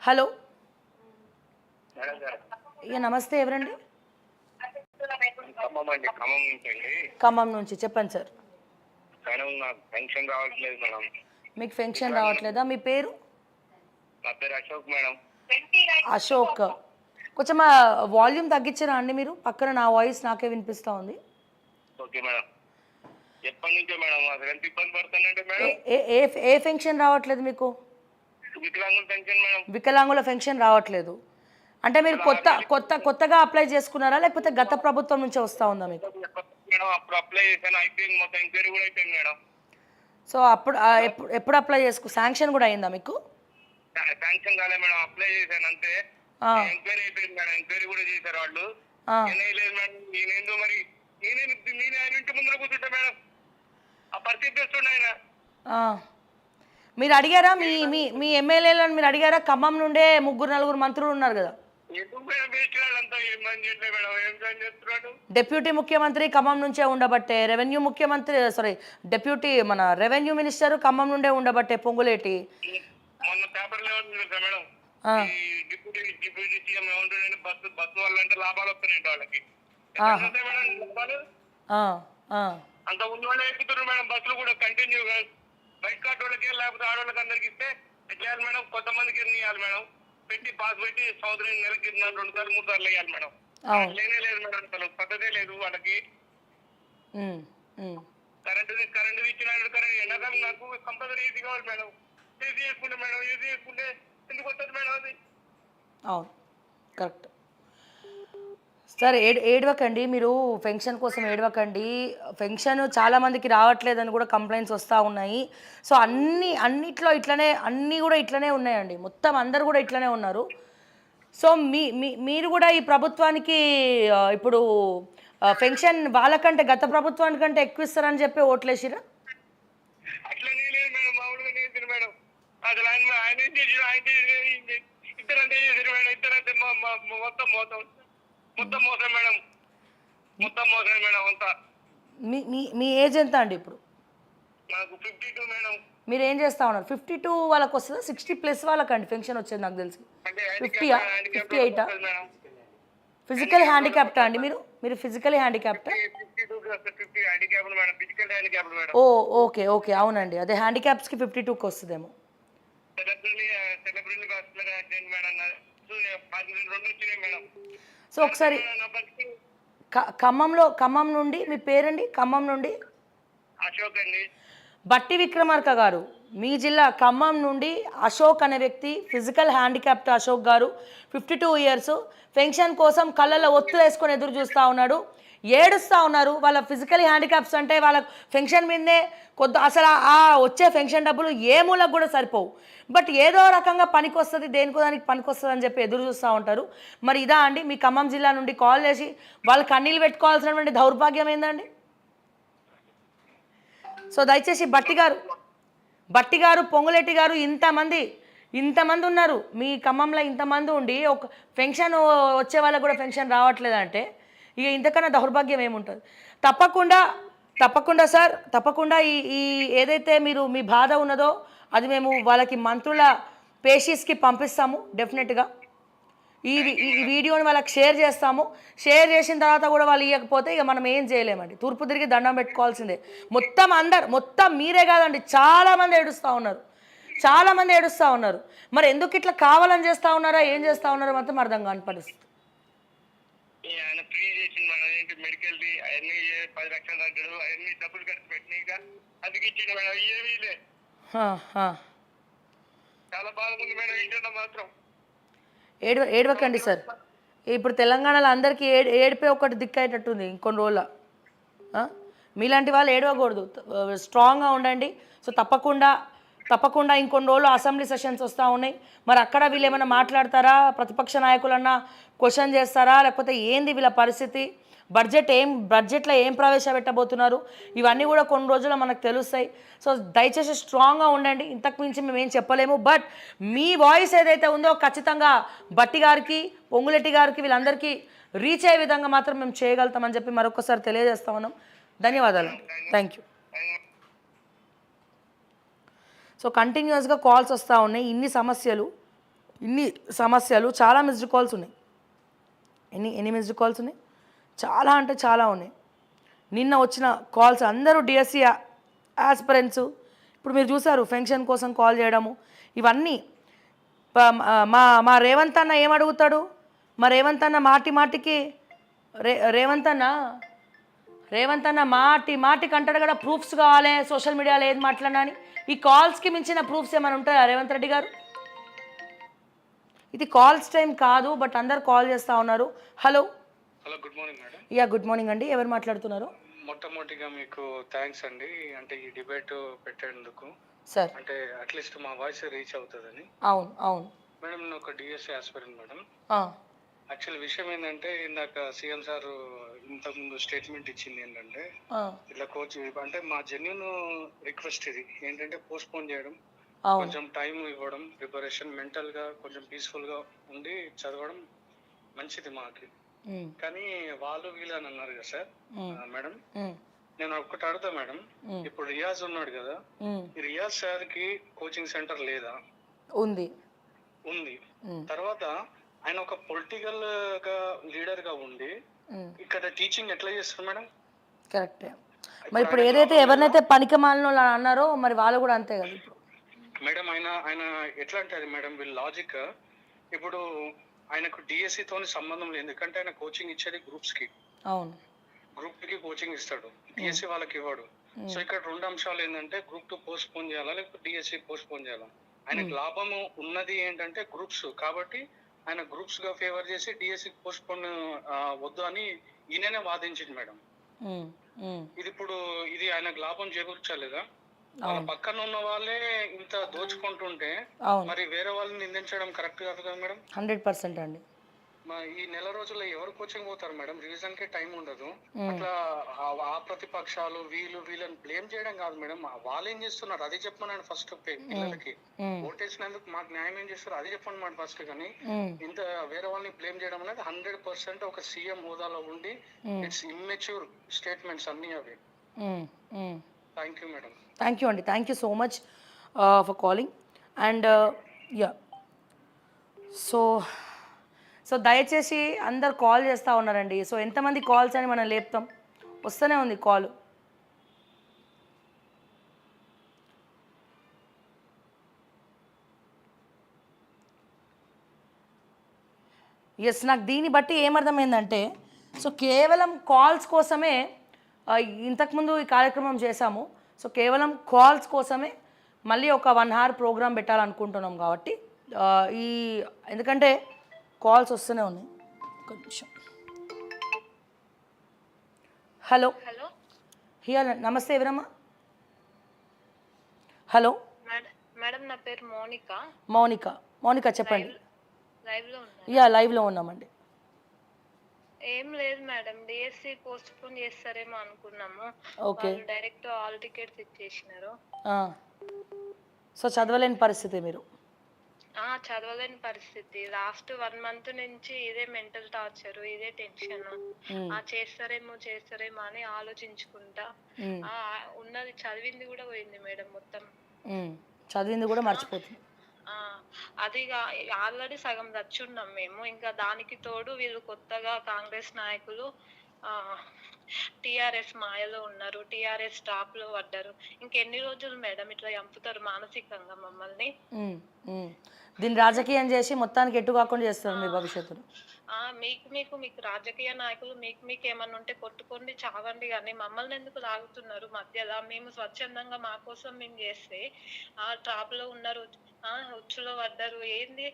Hello, madam గారు ఇక నమస్తే, ఎవరండి? ఖమ్మం అండి, ఖమ్మం నుంచి అండి. ఖమ్మం నుంచి చెప్పండి సార్. మేడం నాకు పెన్షన్ రావట్లేదు మేడం. మీకు పెన్షన్ రావట్లేదా? మీ పేరు? నా పేరు అశోక్ మేడం. అశోక్. కొంచెం వాల్యూమ్ తగ్గించరా అండి మీరు? పక్కన నా వాయిస్ నాకే వినిపిస్తూ ఉంది. Okay madam. ఎప్పటి నుంచో మేడం అసలు ఎంత ఇబ్బంది పడుతుందంటే మేడం, ఏ ఏ ఏ పెన్షన్ రావట్లేదు మీకు? వికలాంగుల పెన్షన్ మేడం. వికలాంగుల పెన్షన్ రావట్లేదు అంటే మీరు కొత్తగా అప్లై చేసుకున్నారా, లేకపోతే గత ప్రభుత్వం నుంచే వస్తూ ఉందా మీకు? మేడం అప్పుడు అప్లై చేశాను, అయిపోయింది, మొత్తం ఎంక్వైరీ కూడా అయిపోయింది మేడం. సో అప్పుడు ఎప్పుడు అప్లై శాంక్షన్ కూడా అయిందా మీకు? శాంక్షన్ కాలే మేడం, అప్లై చేశాను అంతే. ఎంక్వైరీ అయిపోయింది మేడం, ఎంక్వైరీ కూడా చేశారు వాళ్ళు. లేదు మేడం, నేనేందో మరి నేను ఆయన ఇంటి ముందర కూర్చుంటా మేడం, ఆ పరిస్థితి తెస్తుండే ఆయన. మీరు అడిగారా మీ మీ మీ ఎమ్మెల్యేలను? మీరు అడిగారా? ఖమ్మం నుండే 3-4 మంత్రులు ఉన్నారు కదా. డిప్యూటీ ముఖ్యమంత్రి ఖమ్మం నుంచే ఉండబట్టే, రెవెన్యూ ముఖ్యమంత్రి డిప్యూటీ మన రెవెన్యూ మినిస్టర్ ఖమ్మం నుండే ఉండబట్టే పొంగులేటి. మొన్న పేపర్లో మేడం, డిప్యూటీ సీఎం ఏమంటాడంటే బస్సు వాళ్ళంటే లాభాలు వస్తున్నాయండి వాళ్ళకి. అంత ఉన్న వాళ్ళు ఎక్కుతున్నారు మేడం బస్సులు కూడా కంటిన్యూగా. బైక్ కార్డు వాళ్ళకి లేకపోతే ఆడవాళ్ళకి అందరికి ఇస్తే చేయాలి మేడం, కొంతమందికి ఇవ్వాలి మేడం. పెట్టి పాస్ పెట్టి సంవత్సరం నెలకి 2 సార్లు 3 సార్లు వేయాలి మేడం. లేనే లేదు మేడం, అసలు పద్ధతే లేదు వాళ్ళకి. కరెంటు ఇచ్చిన ఎండాకాలం నాకు కంపల్సరీ ఏసీ కావాలి మేడం. ఏసీ వేసుకుంటే మేడం, ఏసీ వేసుకుంటే ఎందుకు వస్తుంది మేడం అది? అవును, కరెక్ట్. సార్ ఏడవకండి, మీరు పెన్షన్ కోసం ఏడవకండి. పెన్షన్ చాలామందికి రావట్లేదని కూడా కంప్లైంట్స్ వస్తూ ఉన్నాయి. సో అన్నిట్లో ఇట్లనే, అన్నీ కూడా ఇట్లనే ఉన్నాయండి, మొత్తం అందరు కూడా ఇట్లనే ఉన్నారు. సో మీరు కూడా ఈ ప్రభుత్వానికి ఇప్పుడు పెన్షన్ వాళ్ళకంటే గత ప్రభుత్వానికంటే ఎక్కువ ఇస్తారని చెప్పి ఓట్లేసిరా? అట్లనే లేదు మేడం, మామూలుగా లేదు మేడం. అసలు ఆయన ఇద్దరంటే ఇద్దరంటే మొత్తం మోసం మేడం, మొత్తం మోసం మేడం అంతా. మీ ఏజ్ ఎంత అండి ఇప్పుడు? నాకు 52 మేడం. మీరు ఏం చేస్తా ఉన్నారు? 52 వాళ్ళకి వస్తుందా? 60+ వాళ్ళకండి పెన్షన్ వచ్చేది నాకు తెలిసి. 50, 58? ఫిజికల్ హ్యాండిక్యాప్టా అండి మీరు ఫిజికల్ హ్యాండిక్యాప్టా? ఓ ఓకే ఓకే, అవునండి, అదే హ్యాండిక్యాప్స్కి 52కి వస్తుందేమో. సో ఒకసారి ఖమ్మం నుండి మీ పేరండి? ఖమ్మం నుండి అశోక్ అండి. బట్టి విక్రమార్క గారు, మీ జిల్లా ఖమ్మం నుండి అశోక్ అనే వ్యక్తి, physical handicapped Ashok garu, 52 years, pension కోసం కళ్ళల్లో ఒత్తులు వేసుకొని ఎదురు చూస్తూ ఉన్నాడు, ఏడుస్తూ ఉన్నారు. వాళ్ళ ఫిజికల్ హ్యాండిక్యాప్స్ అంటే వాళ్ళ పెన్షన్ మీదనే అసలు ఆ వచ్చే పెన్షన్ డబ్బులు ఏ మూలకు కూడా సరిపోవు. బట్ ఏదో రకంగా పనికొస్తుంది, దేనికో దానికి పనికొస్తుంది అని చెప్పి ఎదురు చూస్తూ ఉంటారు. మరి ఇదా అండి మీ ఖమ్మం జిల్లా నుండి కాల్ చేసి వాళ్ళు కన్నీళ్ళు పెట్టుకోవాల్సినటువంటి దౌర్భాగ్యం ఏందండి? సో దయచేసి బట్టి గారు, పొంగులేటి గారు, ఇంతమంది ఉన్నారు మీ ఖమ్మంలో. ఇంతమంది ఉండి ఒక పెన్షన్ వచ్చే వాళ్ళకు కూడా పెన్షన్ రావట్లేదంటే ఇక ఇంతకన్నా దౌర్భాగ్యం ఏముంటుంది? తప్పకుండా సార్, తప్పకుండా ఈ ఏదైతే మీ బాధ ఉన్నదో అది మేము వాళ్ళకి మంత్రుల పేషీస్కి పంపిస్తాము. డెఫినెట్గా ఈ వీడియోని వాళ్ళకి షేర్ చేస్తాము. షేర్ చేసిన తర్వాత కూడా వాళ్ళు ఇవ్వకపోతే ఇక మనం ఏం చేయలేమండి, తూర్పు తిరిగి దండం పెట్టుకోవాల్సిందే. మొత్తం మీరే కాదండి, చాలామంది ఏడుస్తూ ఉన్నారు. మరి ఎందుకు ఇట్లా కావాలని చేస్తూ ఉన్నారా, ఏం చేస్తూ ఉన్నారో మాత్రం అర్థం కాని పరిస్థితి. మెడికల్ 10 లక్షలు అంటాడు, అవన్నీ డబ్బులు ఖర్చు పెట్టినాక అందుకు ఇచ్చింది మేడం, ఏమీ లే. చాలా బాగుంది మేడం, ఏంటంటే మాత్రం ఏడవకండి సార్. ఇప్పుడు తెలంగాణలో అందరికీ ఏడిపే ఒకటి దిక్కయ్యేటట్టుంది ఇంకొన్ని రోజుల. మీలాంటి వాళ్ళు ఏడవకూడదు, స్ట్రాంగ్గా ఉండండి. సో తప్పకుండా ఇంకొన్ని రోజులు అసెంబ్లీ సెషన్స్ వస్తూ ఉన్నాయి. మరి అక్కడ వీళ్ళు ఏమైనా మాట్లాడతారా? ప్రతిపక్ష నాయకులన్నా క్వశ్చన్ చేస్తారా? లేకపోతే ఏంది వీళ్ళ పరిస్థితి? బడ్జెట్లో ఏం ప్రవేశపెట్టబోతున్నారు? ఇవన్నీ కూడా కొన్ని రోజుల్లో మనకు తెలుస్తాయి. సో దయచేసి స్ట్రాంగ్గా ఉండండి, ఇంతకు మించి మేము ఏం చెప్పలేము. బట్ మీ వాయిస్ ఏదైతే ఉందో ఖచ్చితంగా బట్టి గారికి, పొంగులెట్టి గారికి, వీళ్ళందరికీ రీచ్ అయ్యే విధంగా మాత్రం మేము చేయగలుగుతామని చెప్పి మరొకసారి తెలియజేస్తా ఉన్నాం. ధన్యవాదాలు, థ్యాంక్ యూ. సో కంటిన్యూస్గా కాల్స్ వస్తూ ఉన్నాయి, ఇన్ని సమస్యలు ఇన్ని సమస్యలు, చాలా మిస్డ్ కాల్స్ ఉన్నాయి. ఎన్ని మిస్డ్ కాల్స్ ఉన్నాయి? చాలా అంటే చాలా ఉన్నాయి. నిన్న వచ్చిన కాల్స్ అందరూ డిఎస్సి ఆస్పిరెంట్స్. ఇప్పుడు మీరు చూసారు ఫెన్షన్ కోసం కాల్ చేయడము, ఇవన్నీ. మా మా రేవంత్ అన్న ఏమడుగుతాడు? మా రేవంత్ అన్న మాటికి రేవంత్ అన్న మాటికి అంటాడు కదా, ప్రూఫ్స్ కావాలి సోషల్ మీడియాలో ఏది మాట్లాడినా అని. ఈ కాల్స్కి మించిన ప్రూఫ్స్ ఏమైనా ఉంటాయా రేవంత్ రెడ్డి గారు? ఇది కాల్స్ టైం కాదు, బట్ అందరు కాల్ చేస్తూ ఉన్నారు. Hello good morning madam. Yeah good morning అండి. ఎవరు మాట్లాడుతున్నారు? మొట్టమొదటిగా మీకు థ్యాంక్స్ అండి, అంటే ఈ డిబేట్ పెట్టేందుకు. సార్ అంటే అట్లీస్ట్ మా వాయిస్ రీచ్ అవుతుందని. అవును మేడం నేను ఒక డిఎస్సి ఆస్పిరెంట్ మేడం. ఆ, యాక్చువల్ విషయం ఏంటంటే ఇందాక సీఎం సార్ ఇంతకుముందు స్టేట్మెంట్ ఇచ్చింది ఏంటంటే ఆ, ఇట్లా కోచ్ అంటే మా జెన్యున్ రిక్వెస్ట్ ఇది ఏంటంటే పోస్ట్ పోన్ చేయడం, అవును కొంచెం టైం ఇవ్వడం, ప్రిపరేషన్ మెంటల్ గా కొంచెం పీస్ఫుల్ గా ఉండి చదవడం మంచిది మాకి. ఉమ్, కానీ వాళ్ళు వీళ్ళు అని అన్నారు కదా సార్. మేడం ఉమ్, నేను ఒక్కటి అడుగుతా మేడం, ఇప్పుడు రియాజ్ ఉన్నాడు కదా, ఉమ్, ఈ రియాజ్ సార్ కి కోచింగ్ సెంటర్ లేదా? ఉంది. ఉంది. తర్వాత ఆయన ఒక పొలిటికల్ గా లీడర్ గా ఉండి ఇక్కడ టీచింగ్ ఎట్లా చేస్తారు మేడం? కరెక్టే. మరి ఇప్పుడు ఏదైతే ఎవరినైతే పనికి మాలిన వాళ్ళు అన్నారో మరి వాళ్ళు కూడా అంతే కదా ఇప్పుడు. మేడం ఆయన ఎట్లా అంటారు మేడం వీళ్ళ లాజిక్? ఇప్పుడు ఆయనకు డిఎస్సి తోని సంబంధం లేదు, ఎందుకంటే ఆయన కోచింగ్ ఇచ్చేది గ్రూప్స్ కి. అవును, గ్రూప్ కి కోచింగ్ ఇస్తాడు, డిఎస్సి వాళ్ళకి ఇవ్వడు. సో ఇక్కడ రెండు అంశాలు ఏంటంటే గ్రూప్ 2 పోస్ట్ పోన్ చేయాలా లేకపోతే డిఎస్సి పోస్ట్ పోన్ చేయాలా. ఆయనకు లాభము ఉన్నది ఏంటంటే గ్రూప్స్, కాబట్టి ఆయన గ్రూప్స్ గా ఫేవర్ చేసి డిఎస్సి పోస్ట్ పోన్ వద్దు అని ఈయననే వాదించింది మేడం. ఇది ఇప్పుడు ఇది ఆయనకు లాభం చేకూర్చలేదా? వాళ్ళ పక్కన ఉన్న వాళ్ళే ఇంత దోచుకుంటుంటే మరి వేరే వాళ్ళని నిందించడం కరెక్ట్ కాదు కదా మేడం? 100% అండి. ఈ నెల రోజుల్లో ఎవరు కోచింగ్ పోతారు మేడం? రివిజన్ కి టైం ఉండదు. అట్లా ఆ ప్రతిపక్షాలు వీళ్ళని బ్లేమ్ చేయడం కాదు మేడం, వాళ్ళు ఏం చేస్తున్నారు అది చెప్పమని ఫస్ట్. పిల్లలకి ఓటేసినందుకు మాకు న్యాయం ఏం చేస్తారు అది చెప్పండి మాట ఫస్ట్. కానీ ఇంత వేరే వాళ్ళని బ్లేమ్ చేయడం అనేది 100% ఒక సీఎం హోదాలో ఉండి ఇట్స్ ఇమ్మెచ్యూర్ స్టేట్మెంట్స్ అన్ని అవి. Thank you madam. Thank you అండి. Thank you so much for calling. And yeah, so దయచేసి అందరు కాల్ చేస్తూ ఉన్నారండి. సో ఎంతమంది కాల్స్ అని మనం లేపుతాం, వస్తూనే ఉంది కాల్. ఎస్, నాకు దీన్ని బట్టి ఏమర్థమైందంటే సో కేవలం కాల్స్ కోసమే ఇంతకుముందు ఈ కార్యక్రమం చేశాము. సో కేవలం కాల్స్ కోసమే మళ్ళీ ఒక 1 hour ప్రోగ్రామ్ పెట్టాలనుకుంటున్నాం. కాబట్టి ఎందుకంటే కాల్స్ వస్తూనే ఉన్నాయి. ఒక నిమిషం. హలో హియా, నమస్తే ఎవరమ్మా? హలో మేడం, నా పేరు మౌనిక చెప్పండి. లైవ్లో ఉన్నామండి. ఏం లేదు మేడం, డిఎస్సి పోస్ట్ పోన్ చేస్తారేమో అనుకున్నాము. వాళ్ళు డైరెక్ట్ ఆల్ టికెట్స్ ఇచ్చేసినారు. సో చదవలేని పరిస్థితి మీరు? చదవలేని పరిస్థితి. లాస్ట్ 1 month నుంచి ఇదే మెంటల్ టార్చర్, ఇదే టెన్షన్. చేస్తారేమో అని ఆలోచించుకుంటా ఉన్నది. చదివింది కూడా పోయింది మేడం మొత్తం. చదివింది కూడా మర్చిపోతుంది. అది ఆల్రెడీ సగం రచ్చున్నాం మేము. ఇంకా దానికి తోడు వీళ్ళు కొత్తగా కాంగ్రెస్ నాయకులు టిఆర్ఎస్ మాయలో ఉన్నారు, టిఆర్ఎస్ టాప్ లో పడ్డారు. ఇంకెన్ని రోజులు మేడం ఇట్లా చంపుతారు మానసికంగా మమ్మల్ని? దీన్ని రాజకీయం చేసి మొత్తానికి ఎటు కాకుండా చేస్తారు మీ భవిష్యత్తును. మీకు రాజకీయ నాయకులు మీకు ఏమన్నా ఉంటే కొట్టుకోండి, చావండి, కానీ మమ్మల్ని ఎందుకు లాగుతున్నారు మధ్యలో? మేము స్వచ్ఛందంగా మా కోసం మేము చేస్తే టాప్ లో ఉన్నారు, ఉచ్చులో పడ్డారు. ఏంది